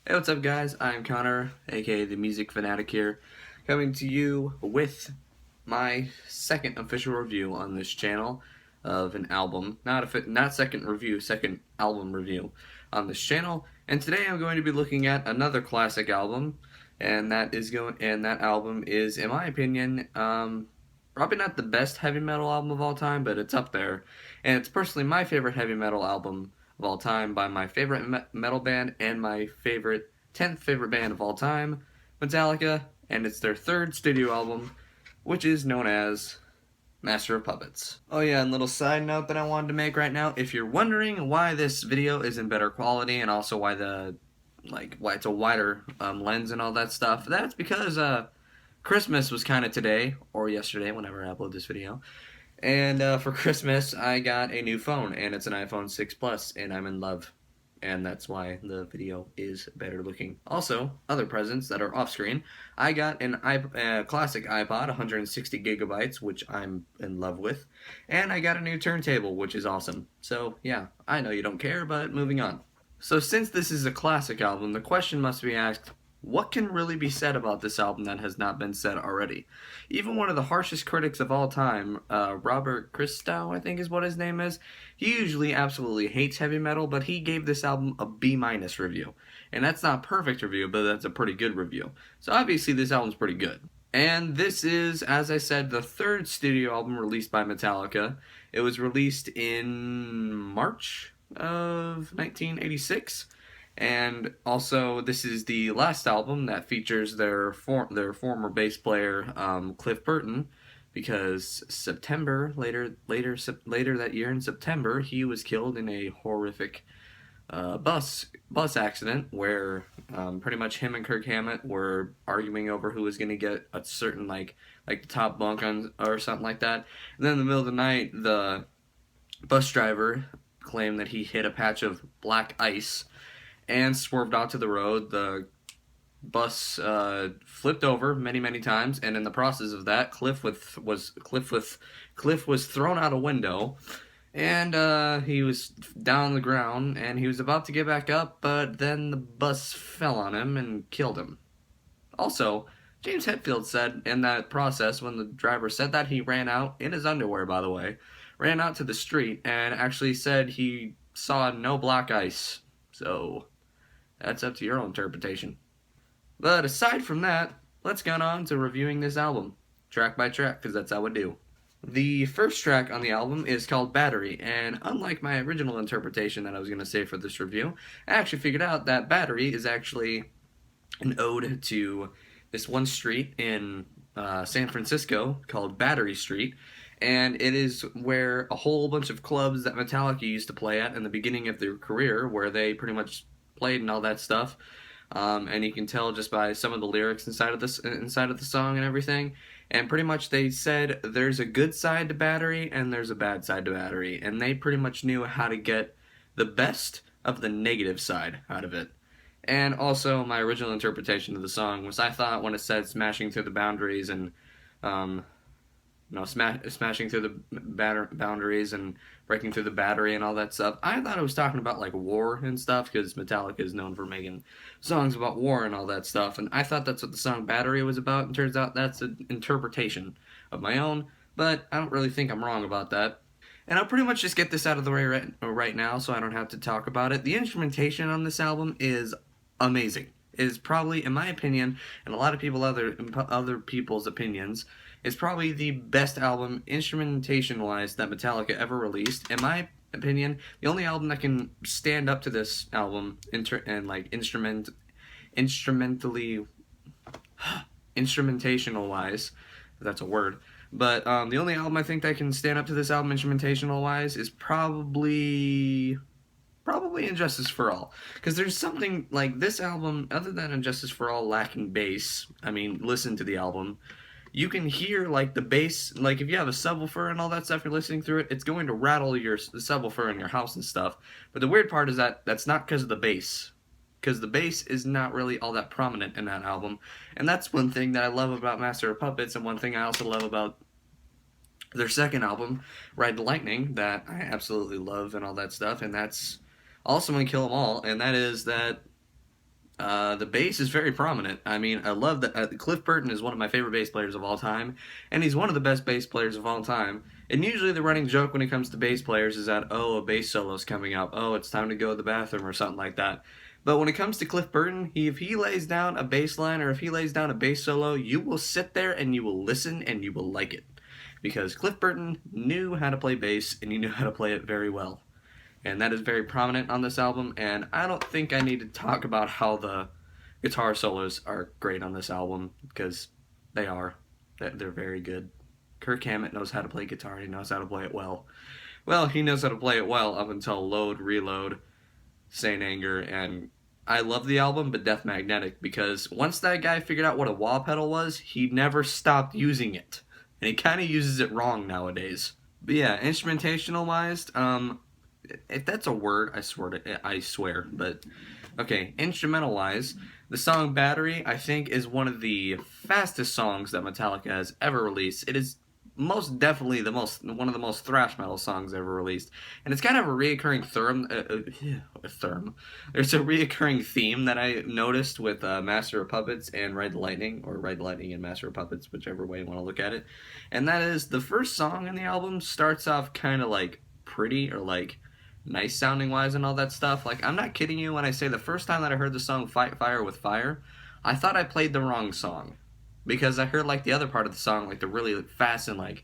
Hey, what's up, guys? I'm Connor, aka the Music Fanatic here, coming to you with my second official review on this channel of an album. Not second review, second album review on this channel. And today I'm going to be looking at another classic album, and that album is, in my opinion, probably not the best heavy metal album of all time, but it's up there. And it's personally my favorite heavy metal album of all time by my favorite metal band and my favorite 10th favorite band of all time, Metallica, and it's their third studio album, which is known as Master of Puppets. Oh yeah, and little side note that I wanted to make right now, if you're wondering why this video is in better quality and also why it's a wider lens and all that stuff, that's because Christmas was kind of today, or yesterday, whenever I upload this video. And for Christmas, I got a new phone, and it's an iPhone 6 Plus, and I'm in love. And that's why the video is better looking. Also, other presents that are off screen, I got a classic iPod, 160 gigabytes, which I'm in love with. And I got a new turntable, which is awesome. So, yeah, I know you don't care, but moving on. So, since this is a classic album, the question must be asked, what can really be said about this album that has not been said already? Even one of the harshest critics of all time, Robert Christgau, I think is what his name is, he usually absolutely hates heavy metal, but he gave this album a B- review. And that's not a perfect review, but that's a pretty good review. So obviously this album's pretty good. And this is, as I said, the third studio album released by Metallica. It was released in March of 1986. And also, this is the last album that features their former bass player, Cliff Burton, because later that year in September, he was killed in a horrific bus accident where pretty much him and Kirk Hammett were arguing over who was going to get a certain the top bunk on or something like that. And then in the middle of the night, the bus driver claimed that he hit a patch of black ice and swerved onto the road. The bus flipped over many times, and in the process of that, Cliff was thrown out a window, and he was down on the ground, and he was about to get back up, but then the bus fell on him and killed him. Also, James Hetfield said in that process, when the driver said that, he ran out in his underwear, by the way, ran out to the street and actually said he saw no black ice. So that's up to your own interpretation. But aside from that, let's get on to reviewing this album, track by track, because that's how we do. The first track on the album is called Battery, and unlike my original interpretation that I was going to say for this review, I actually figured out that Battery is actually an ode to this one street in San Francisco called Battery Street, and it is where a whole bunch of clubs that Metallica used to play at in the beginning of their career, where they pretty much played and all that stuff. And you can tell just by some of the lyrics inside of the song and everything. And pretty much they said there's a good side to Battery and there's a bad side to Battery, and they pretty much knew how to get the best of the negative side out of it. And also, my original interpretation of the song was I thought when it said smashing through the boundaries and smashing through the boundaries and breaking through the battery and all that stuff. I thought it was talking about like war and stuff, because Metallica is known for making songs about war and all that stuff, and I thought that's what the song Battery was about, and turns out that's an interpretation of my own, but I don't really think I'm wrong about that. And I'll pretty much just get this out of the way right now so I don't have to talk about it. The instrumentation on this album is amazing. It is probably, in my opinion, and a lot of other people's opinions, is probably the best album instrumentation-wise that Metallica ever released. In my opinion, the only album that can stand up to this album instrumentational-wise, if that's a word. But the only album I think that can stand up to this album instrumentational-wise is probably Injustice for All, because there's something like this album other than Injustice for All lacking bass. I mean, listen to the album, you can hear like the bass, like if you have a subwoofer and all that stuff, you're listening through it, it's going to rattle your subwoofer in your house and stuff. But the weird part is that that's not because of the bass, because the bass is not really all that prominent in that album. And that's one thing that I love about Master of Puppets, and one thing I also love about their second album, Ride the Lightning, that I absolutely love and all that stuff. And that's also in Kill 'Em All, and that is that The bass is very prominent. I mean, I love that. Cliff Burton is one of my favorite bass players of all time, and he's one of the best bass players of all time. And usually, the running joke when it comes to bass players is that, oh, a bass solo's coming up. Oh, it's time to go to the bathroom or something like that. But when it comes to Cliff Burton, if he lays down a bass line or if he lays down a bass solo, you will sit there and you will listen and you will like it. Because Cliff Burton knew how to play bass and he knew how to play it very well. And that is very prominent on this album, and I don't think I need to talk about how the guitar solos are great on this album, because they are. They're very good. Kirk Hammett knows how to play guitar, he knows how to play it well. Well, he knows how to play it well up until Load, Reload, Saint Anger, and I love the album, but Death Magnetic, because once that guy figured out what a wah pedal was, he never stopped using it. And he kind of uses it wrong nowadays. But yeah, instrumentational wise, if that's a word, I swear. But okay, instrumental wise, the song Battery, I think, is one of the fastest songs that Metallica has ever released. It is most definitely one of the most thrash metal songs ever released, and it's kind of a reoccurring There's a reoccurring theme that I noticed with Master of Puppets and Ride the Lightning, or Ride the Lightning and Master of Puppets, whichever way you want to look at it. And that is the first song in the album starts off kind of like pretty or like nice sounding wise and all that stuff. Like, I'm not kidding you when I say the first time that I heard the song Fight Fire with Fire, I thought I played the wrong song. Because I heard like the other part of the song, like the really fast and like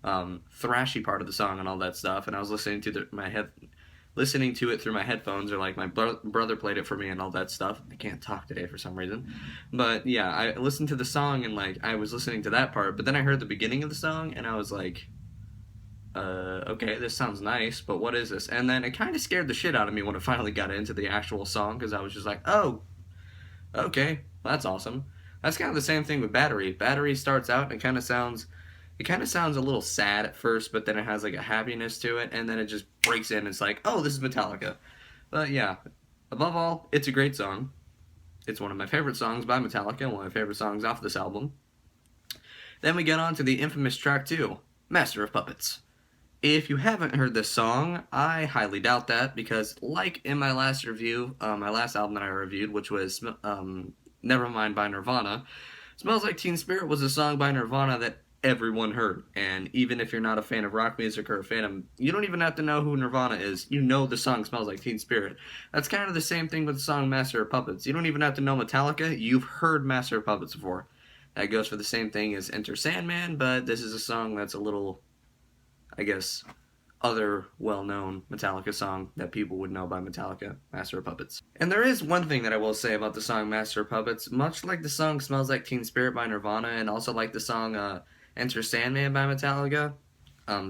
thrashy part of the song and all that stuff, and I was listening to listening to it through my headphones, or like my brother played it for me and all that stuff. I can't talk today for some reason, but yeah, I listened to the song and like I was listening to that part, but then I heard the beginning of the song and I was like, okay, this sounds nice, but what is this? And then it kind of scared the shit out of me when it finally got into the actual song, because I was just like, oh, okay, well, that's awesome. That's kind of the same thing with Battery. Battery starts out and it kind of sounds a little sad at first, but then it has like a happiness to it, and then it just breaks in. And it's like, oh, this is Metallica. But yeah, above all, it's a great song. It's one of my favorite songs by Metallica, and one of my favorite songs off this album. Then we get on to the infamous track 2, Master of Puppets. If you haven't heard this song, I highly doubt that, because like in my last review, my last album that I reviewed, which was Nevermind by Nirvana, Smells Like Teen Spirit was a song by Nirvana that everyone heard. And even if you're not a fan of rock music or a fan of, you don't even have to know who Nirvana is. You know the song Smells Like Teen Spirit. That's kind of the same thing with the song Master of Puppets. You don't even have to know Metallica. You've heard Master of Puppets before. That goes for the same thing as Enter Sandman, but this is a song that's a little, I guess, other well-known Metallica song that people would know by Metallica, Master of Puppets. And there is one thing that I will say about the song Master of Puppets. Much like the song Smells Like Teen Spirit by Nirvana, and also like the song Enter Sandman by Metallica,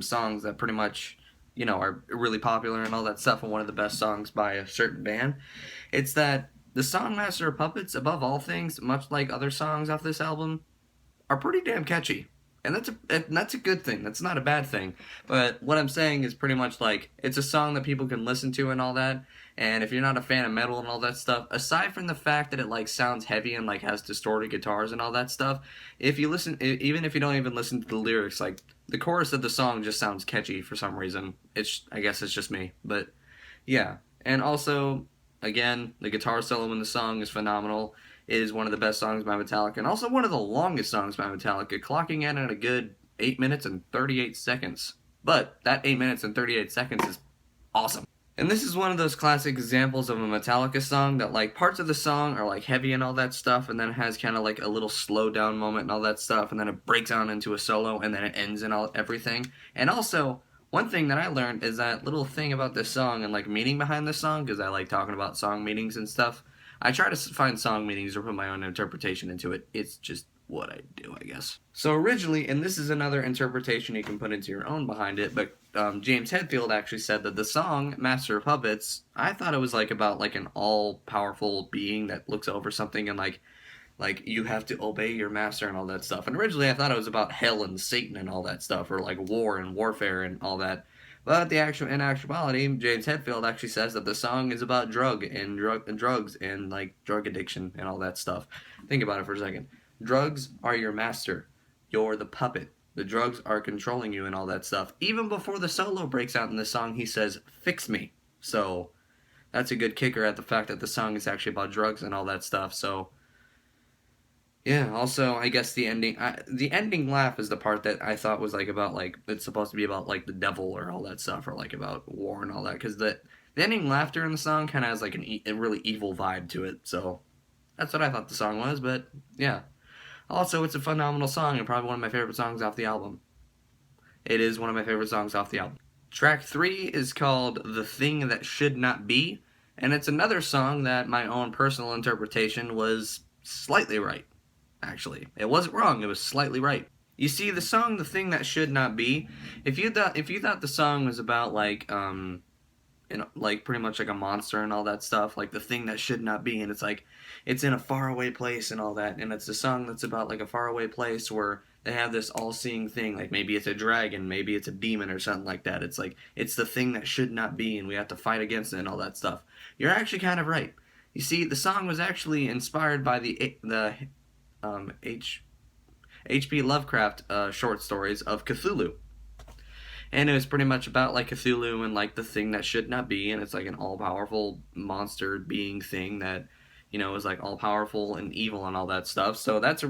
songs that pretty much, you know, are really popular and all that stuff, and one of the best songs by a certain band, it's that the song Master of Puppets, above all things, much like other songs off this album, are pretty damn catchy. And that's a good thing. That's not a bad thing. But what I'm saying is pretty much like, it's a song that people can listen to and all that. And if you're not a fan of metal and all that stuff, aside from the fact that it like sounds heavy and like has distorted guitars and all that stuff, if you listen, even if you don't even listen to the lyrics, like the chorus of the song just sounds catchy for some reason. I guess it's just me. But yeah. And also, again, the guitar solo in the song is phenomenal. It is one of the best songs by Metallica, and also one of the longest songs by Metallica, clocking in at a good 8 minutes and 38 seconds. But that 8 minutes and 38 seconds is awesome. And this is one of those classic examples of a Metallica song that, like, parts of the song are, like, heavy and all that stuff, and then it has kind of, like, a little slow down moment and all that stuff, and then it breaks down into a solo, and then it ends and everything. And also, one thing that I learned is that little thing about this song and, like, meaning behind this song, because I like talking about song meanings and stuff. I try to find song meanings or put my own interpretation into it. It's just what I do, I guess. So originally, and this is another interpretation you can put into your own behind it, but James Hetfield actually said that the song Master of Puppets, I thought it was like about like an all-powerful being that looks over something and like you have to obey your master and all that stuff. And originally I thought it was about hell and Satan and all that stuff, or like war and warfare and all that. But in actuality, James Hetfield actually says that the song is about drugs and like drug addiction and all that stuff. Think about it for a second. Drugs are your master. You're the puppet. The drugs are controlling you and all that stuff. Even before the solo breaks out in the song, he says, "Fix me." So that's a good kicker at the fact that the song is actually about drugs and all that stuff. So yeah. Also, I guess the ending laugh is the part that I thought was like about like it's supposed to be about like the devil or all that stuff or like about war and all that because the ending laughter in the song kind of has like a really evil vibe to it. So that's what I thought the song was. But yeah. Also, it's a phenomenal song and probably one of my favorite songs off the album. It is one of my favorite songs off the album. Track 3 is called The Thing That Should Not Be, and it's another song that my own personal interpretation was slightly right, actually. It wasn't wrong, it was slightly right. You see, the song The Thing That Should Not Be, if you thought the song was about like pretty much like a monster and all that stuff, like the thing that should not be, and it's like it's in a faraway place and all that, and it's a song that's about like a faraway place where they have this all-seeing thing, like maybe it's a dragon, maybe it's a demon or something like that. It's like it's the thing that should not be, and we have to fight against it and all that stuff. You're actually kind of right. You see, the song was actually inspired by the H.P. Lovecraft short stories of Cthulhu. And it was pretty much about like Cthulhu and like the thing that should not be, and it's like an all-powerful monster being thing that is like all-powerful and evil and all that stuff. So that's a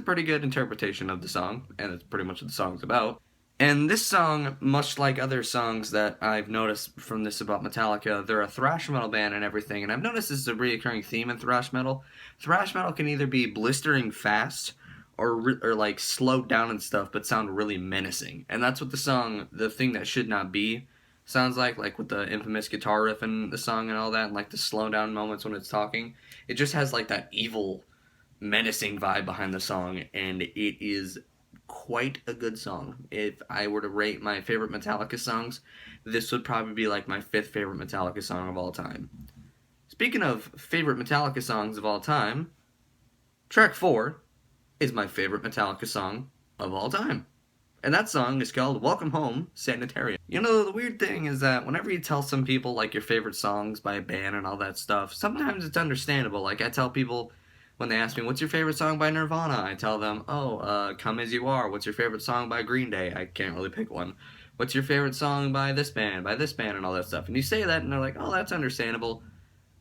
pretty good interpretation of the song, and it's pretty much what the song's about. And this song, much like other songs that I've noticed from this about Metallica, they're a thrash metal band and everything, and I've noticed this is a recurring theme in thrash metal. Thrash metal can either be blistering fast or like slowed down and stuff, but sound really menacing. And that's what the song, The Thing That Should Not Be, sounds like with the infamous guitar riff in the song and all that, and like the slow down moments when it's talking. It just has like that evil, menacing vibe behind the song, and it is quite a good song. If I were to rate my favorite Metallica songs, this would probably be like my 5th favorite Metallica song of all time. Speaking of favorite Metallica songs of all time, track 4 is my favorite Metallica song of all time. And that song is called Welcome Home, Sanitarium. The weird thing is that whenever you tell some people like your favorite songs by a band and all that stuff, sometimes it's understandable. Like I tell people when they ask me, what's your favorite song by Nirvana? I tell them, Come As You Are. What's your favorite song by Green Day? I can't really pick one. What's your favorite song by this band, and all that stuff? And you say that, and they're like, oh, that's understandable.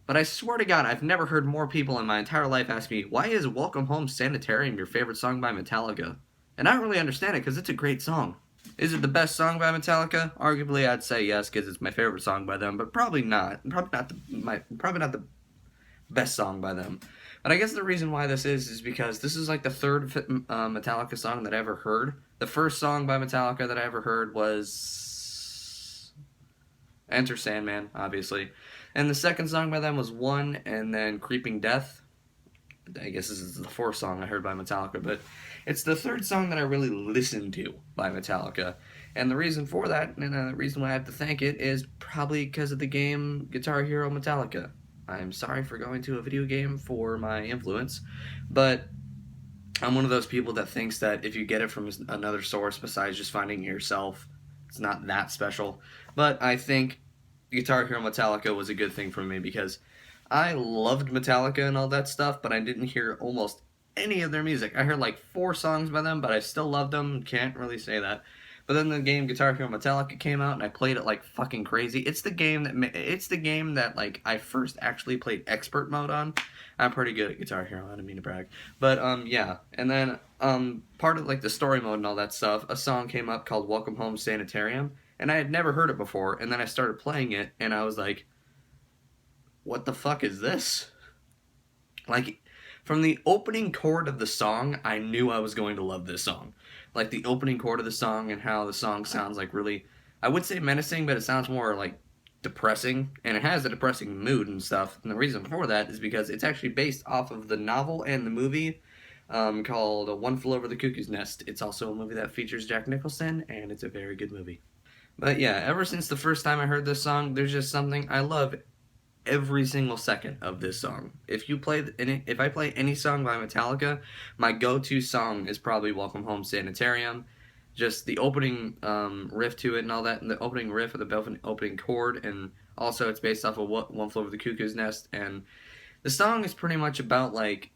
But I swear to God, I've never heard more people in my entire life ask me, why is Welcome Home Sanitarium your favorite song by Metallica? And I don't really understand it, because it's a great song. Is it the best song by Metallica? Arguably, I'd say yes, because it's my favorite song by them, but probably not. Probably not the best song by them. But I guess the reason why this is because this is like the third Metallica song that I ever heard. The first song by Metallica that I ever heard was Enter Sandman, obviously. And the second song by them was One, and then Creeping Death. I guess this is the fourth song I heard by Metallica, but it's the third song that I really listened to by Metallica. And the reason for that, and the reason why I have to thank it, is probably because of the game Guitar Hero Metallica. I'm sorry for going to a video game for my influence, but I'm one of those people that thinks that if you get it from another source besides just finding it yourself, it's not that special. But I think Guitar Hero Metallica was a good thing for me because I loved Metallica and all that stuff, but I didn't hear almost any of their music. I heard like 4 songs by them, but I still loved them. Can't really say that. But then the game Guitar Hero Metallica came out, and I played it like fucking crazy. It's the game that like I first actually played expert mode on. I'm pretty good at Guitar Hero. I don't mean to brag, but yeah. And then part of like the story mode and all that stuff, a song came up called Welcome Home Sanitarium, and I had never heard it before. And then I started playing it, and I was like, what the fuck is this? Like, from the opening chord of the song, I knew I was going to love this song. Like, the opening chord of the song and how the song sounds like really, I would say menacing, but it sounds more like depressing. And it has a depressing mood and stuff. And the reason for that is because it's actually based off of the novel and the movie called One Flew Over the Cuckoo's Nest. It's also a movie that features Jack Nicholson, and it's a very good movie. But yeah, ever since the first time I heard this song, there's just something I love every single second of this song. If I play any song by Metallica, my go-to song is probably Welcome Home Sanitarium. Just the opening riff to it and all that, and the opening riff of the opening chord, and also it's based off of One Flew Over the Cuckoo's Nest, and the song is pretty much about like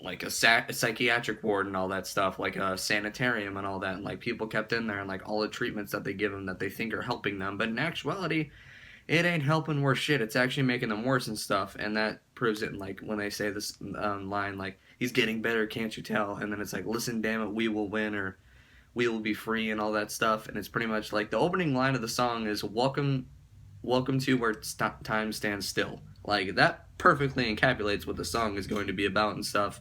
a psychiatric ward and all that stuff, like a sanitarium and all that, and like people kept in there, and like all the treatments that they give them that they think are helping them, but in actuality, it ain't helping worse shit. It's actually making them worse and stuff. And that proves it in, like, when they say this line, like, he's getting better, can't you tell? And then it's like, listen, damn it, we will win, or we will be free, and all that stuff. And it's pretty much like the opening line of the song is, welcome to where time stands still. Like, that perfectly encapsulates what the song is going to be about and stuff.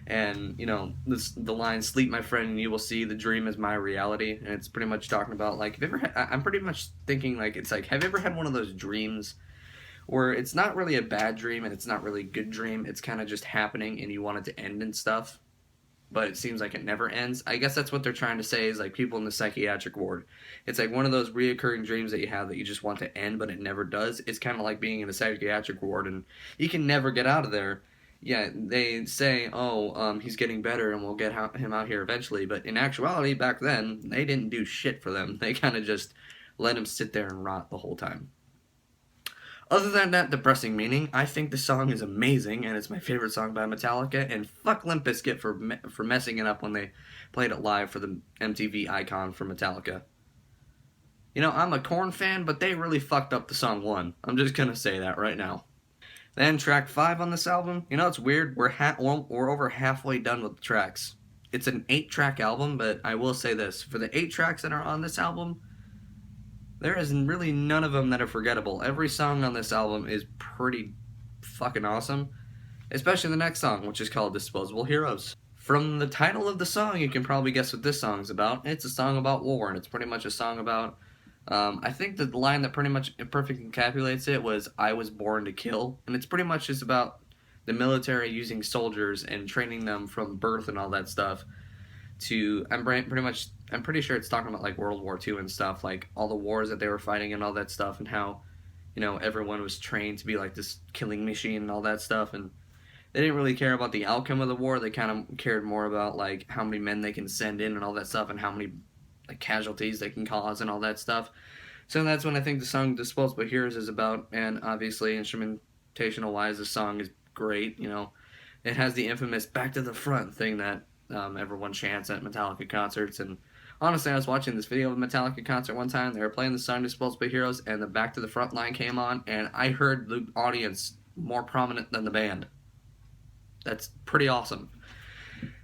And the line "Sleep, my friend, and you will see the dream is my reality," and it's pretty much talking about, like, have you ever I'm pretty much thinking, like, it's like, have you ever had one of those dreams where it's not really a bad dream and it's not really a good dream, it's kind of just happening and you want it to end and stuff, but it seems like it never ends? I guess that's what they're trying to say, is like people in the psychiatric ward. It's like one of those reoccurring dreams that you have that you just want to end, but it never does. It's kind of like being in a psychiatric ward and you can never get out of there. Yeah, they say, oh, he's getting better and we'll get him out here eventually. But in actuality, back then, they didn't do shit for them. They kind of just let him sit there and rot the whole time. Other than that depressing meaning, I think the song is amazing, and it's my favorite song by Metallica, and fuck Limp Bizkit for messing it up when they played it live for the MTV Icon for Metallica. I'm a Korn fan, but they really fucked up the song 1. I'm just gonna say that right now. Then track 5 on this album, it's weird, we're over halfway done with the tracks. It's an 8-track album, but I will say this, for the 8 tracks that are on this album, there is really none of them that are forgettable. Every song on this album is pretty fucking awesome, especially the next song, which is called Disposable Heroes. From the title of the song, you can probably guess what this song's about. It's a song about war, and it's pretty much a song about, I think the line that pretty much perfectly encapsulates it was, "I was born to kill," and it's pretty much just about the military using soldiers and training them from birth and all that stuff to, I'm pretty sure it's talking about, like, World War II and stuff, like all the wars that they were fighting and all that stuff, and how everyone was trained to be like this killing machine and all that stuff, and they didn't really care about the outcome of the war. They kind of cared more about, like, how many men they can send in and all that stuff, and how many, like, casualties they can cause and all that stuff. So that's when I think the song Disposable Heroes is about, and obviously instrumentational wise the song is great. It has the infamous "back to the front" thing that everyone chants at Metallica concerts. And honestly, I was watching this video of a Metallica concert one time. They were playing the song Disposable Heroes, and the "back to the front" line came on, and I heard the audience more prominent than the band. That's pretty awesome.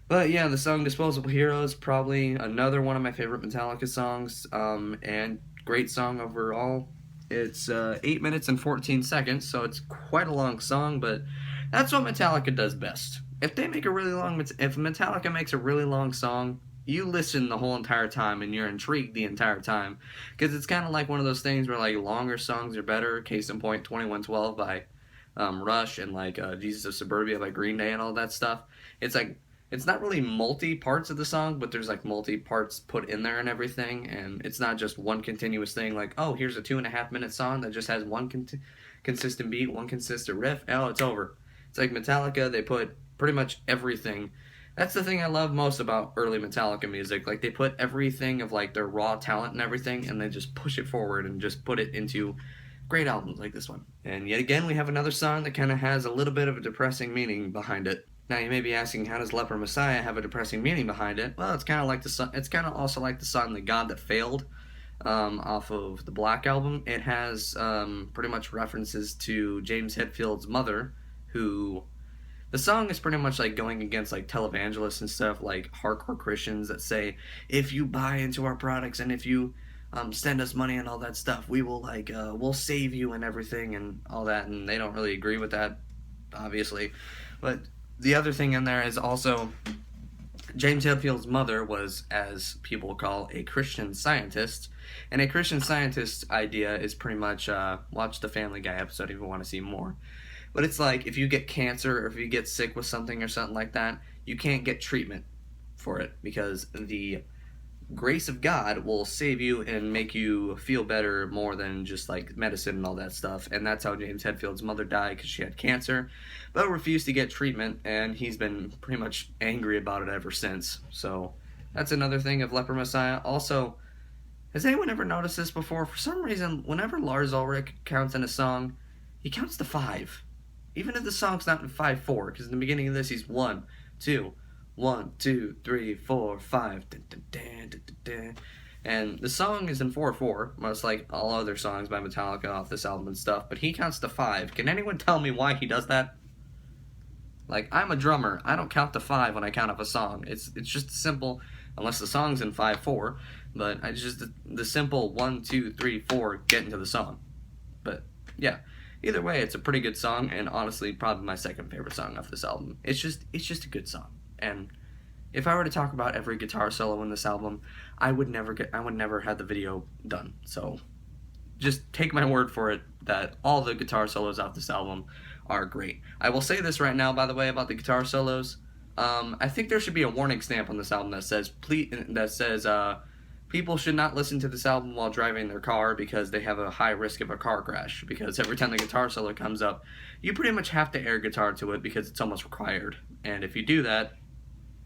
But yeah, the song Disposable Heroes, probably another one of my favorite Metallica songs, and great song overall. It's 8 minutes and 14 seconds, so it's quite a long song, but that's what Metallica does best. If Metallica makes a really long song, you listen the whole entire time and you're intrigued the entire time, because it's kind of like one of those things where, like, longer songs are better. Case in point, 2112 by Rush, and, like, Jesus of Suburbia by Green Day and all that stuff. It's like, it's not really multi-parts of the song, but there's, like, multi-parts put in there and everything, and it's not just one continuous thing, like, oh, here's a 2.5-minute song that just has one consistent beat, one consistent riff, oh, it's over. It's like Metallica, they put pretty much everything. That's the thing I love most about early Metallica music. Like, they put everything of, like, their raw talent and everything, and they just push it forward and just put it into great albums like this one. And yet again, we have another song that kind of has a little bit of a depressing meaning behind it. Now, you may be asking, how does Leper Messiah have a depressing meaning behind it? Well, it's kind of like it's kind of also like the song "The God That Failed," off of the Black Album. It has pretty much references to James Hetfield's mother, who, the song is pretty much like going against, like, televangelists and stuff, like hardcore Christians that say, if you buy into our products and if you send us money and all that stuff, we will, like, we'll save you and everything and all that. And they don't really agree with that, obviously. But the other thing in there is also, James Hetfield's mother was, as people call, a Christian Scientist. And a Christian Scientist idea is pretty much, watch the Family Guy episode if you want to see more. But it's like, if you get cancer or if you get sick with something or something like that, you can't get treatment for it, because the grace of God will save you and make you feel better more than just, like, medicine and all that stuff. And that's how James Hetfield's mother died, because she had cancer, but refused to get treatment, and he's been pretty much angry about it ever since. So that's another thing of Leper Messiah. Also, has anyone ever noticed this before? For some reason, whenever Lars Ulrich counts in a song, he counts to 5. Even if the song's not in 5/4, because in the beginning of this he's 1, 2, 1, 2, 3, 4, 5, dun, dun, dun, dun, dun, dun. And the song is in 4/4, much like all other songs by Metallica off this album and stuff, but he counts to 5. Can anyone tell me why he does that? Like, I'm a drummer. I don't count to 5 when I count up a song. It's just simple, unless the song's in 5/4, but I just, the simple 1, 2, 3, 4, get into the song. But, yeah. Either way, it's a pretty good song, and honestly, probably my second favorite song off this album. It's just a good song. And if I were to talk about every guitar solo in this album, I would never have the video done. So just take my word for it that all the guitar solos off this album are great. I will say this right now, by the way, about the guitar solos. I think there should be a warning stamp on this album that says people should not listen to this album while driving their car because they have a high risk of a car crash. Because every time the guitar solo comes up, you pretty much have to air guitar to it because it's almost required. And if you do that,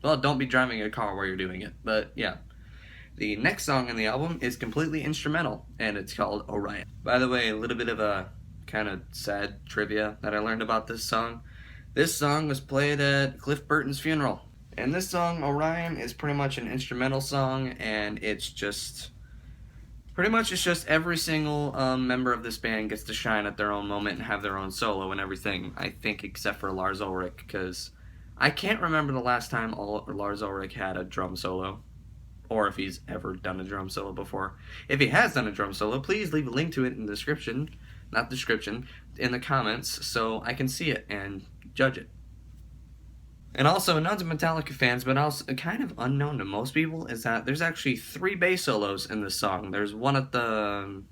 well, don't be driving a car while you're doing it. But yeah. The next song on the album is completely instrumental, and it's called Orion. By the way, a little bit of a kind of sad trivia that I learned about this song. This song was played at Cliff Burton's funeral. And this song, Orion, is pretty much an instrumental song, and it's just every single member of this band gets to shine at their own moment and have their own solo and everything, I think, except for Lars Ulrich, because I can't remember the last time Lars Ulrich had a drum solo, or if he's ever done a drum solo before. If he has done a drum solo, please leave a link to it in the in the comments, so I can see it and judge it. And also, known to Metallica fans, but also kind of unknown to most people, is that there's actually 3 bass solos in this song. There's one at the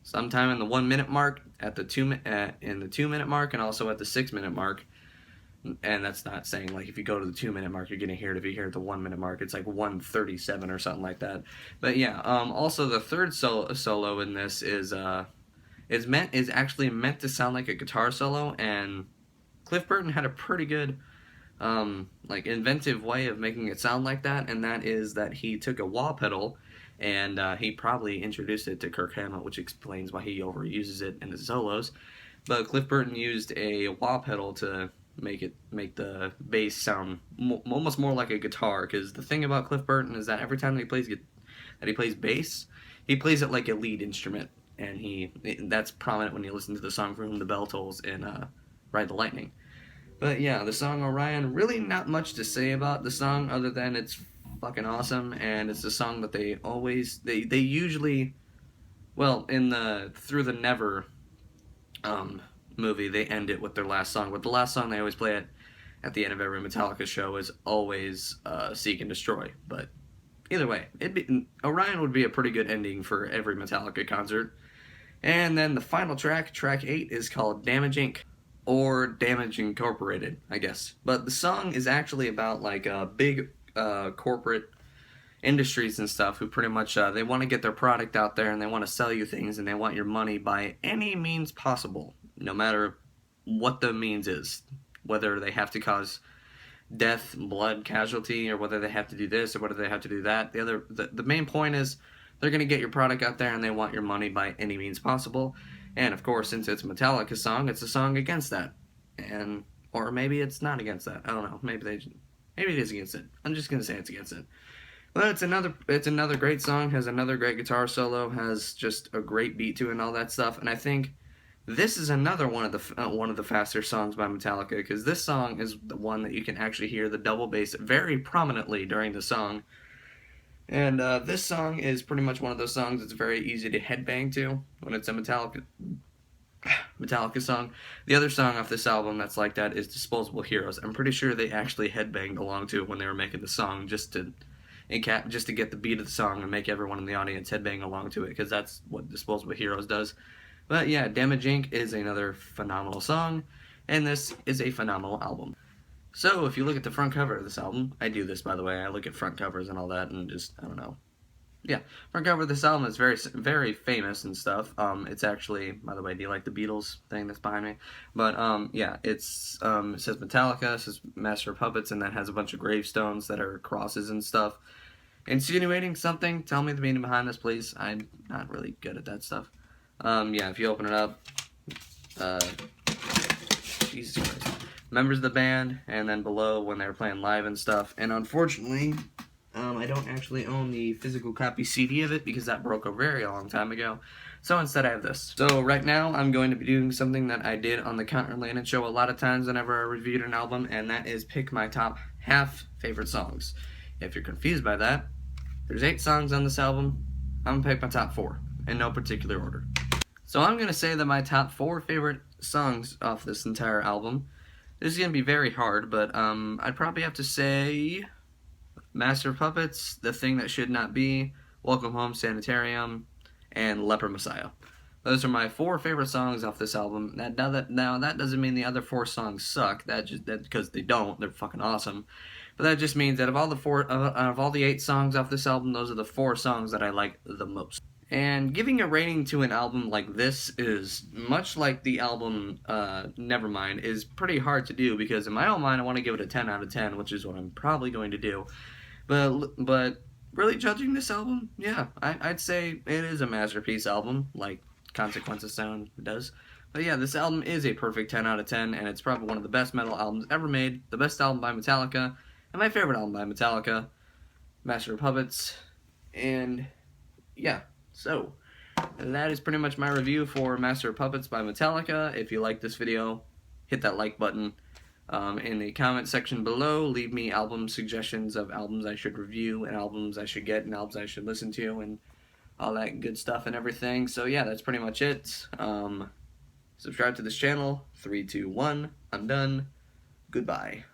sometime in the 1 minute mark, in the 2 minute mark, and also at the 6 minute mark. And that's not saying, like, if you go to the 2 minute mark, you're gonna hear it. If you hear it at the 1 minute mark, it's like 1:37 or something like that. But yeah, also the third solo in this is actually meant to sound like a guitar solo, and Cliff Burton had a pretty good inventive way of making it sound like that, and that is that he took a wah pedal and he probably introduced it to Kirk Hammett, which explains why he overuses it in his solos. But Cliff Burton used a wah pedal to make the bass sound almost more like a guitar, because the thing about Cliff Burton is that every time that he plays bass, he plays it like a lead instrument, and that's prominent when you listen to the song For Whom the Bell Tolls in Ride the Lightning. But yeah, the song Orion, really not much to say about the song other than it's fucking awesome, and it's a song that they usually, well, in the Through the Never movie, they end it with their last song. But the last song they always play at the end of every Metallica show is always Seek and Destroy. But either way, Orion would be a pretty good ending for every Metallica concert. And then the final track 8, is called Damage Inc. or Damage Incorporated, I guess. But the song is actually about like big corporate industries and stuff who pretty much they want to get their product out there and they want to sell you things and they want your money by any means possible, no matter what the means is, whether they have to cause death, blood, casualty, or whether they have to do this or whether they have to do that. The main point is they're going to get your product out there and they want your money by any means possible. And of course, since it's a Metallica song, it's a song against that. Or maybe it's not against that. I don't know. Maybe it is against it. I'm just gonna say it's against it. But it's another great song, has another great guitar solo, has just a great beat to it and all that stuff. And I think this is another one of the faster songs by Metallica, because this song is the one that you can actually hear the double bass very prominently during the song. And this song is pretty much one of those songs that's very easy to headbang to when it's a Metallica song. The other song off this album that's like that is Disposable Heroes. I'm pretty sure they actually headbanged along to it when they were making the song, just to get the beat of the song and make everyone in the audience headbang along to it, because that's what Disposable Heroes does. But yeah, Damage Inc. is another phenomenal song, and this is a phenomenal album. So, if you look at the front cover of this album, I do this, by the way, I look at front covers and all that, and just, I don't know. Yeah, front cover of this album is very, very famous and stuff. It's actually, by the way, do you like the Beatles thing that's behind me? But, yeah, it says Metallica, it says Master of Puppets, and that has a bunch of gravestones that are crosses and stuff. Insinuating something, tell me the meaning behind this, please. I'm not really good at that stuff. Yeah, if you open it up, Jesus Christ. Members of the band, and then below when they were playing live and stuff. And unfortunately, I don't actually own the physical copy CD of it because that broke a very long time ago. So instead I have this. So right now I'm going to be doing something that I did on the Counter Landed show a lot of times whenever I reviewed an album, and that is pick my top half favorite songs. If you're confused by that, there's 8 songs on this album. I'm going to pick my top 4 in no particular order. So I'm going to say that my top 4 favorite songs off this entire album, this is going to be very hard, but I'd probably have to say Master of Puppets, The Thing That Should Not Be, Welcome Home, Sanitarium, and Leper Messiah. Those are my 4 favorite songs off this album. Now that doesn't mean the other 4 songs suck. That because they don't. They're fucking awesome. But that just means that of all the 8 songs off this album, those are the 4 songs that I like the most. And giving a rating to an album like this is much like the album Nevermind, is pretty hard to do because in my own mind I want to give it a 10 out of 10, which is what I'm probably going to do. But really judging this album, yeah, I'd say it is a masterpiece album, like Consequences Sound does. But yeah, this album is a perfect 10 out of 10, and it's probably one of the best metal albums ever made, the best album by Metallica, and my favorite album by Metallica, Master of Puppets, and yeah, so that is pretty much my review for Master of Puppets by Metallica. If you like this video, hit that like button. In the comment section below, leave me album suggestions of albums I should review, and albums I should get, and albums I should listen to, and all that good stuff and everything. So yeah, that's pretty much it. Subscribe to this channel. 3, 2, 1. I'm done. Goodbye.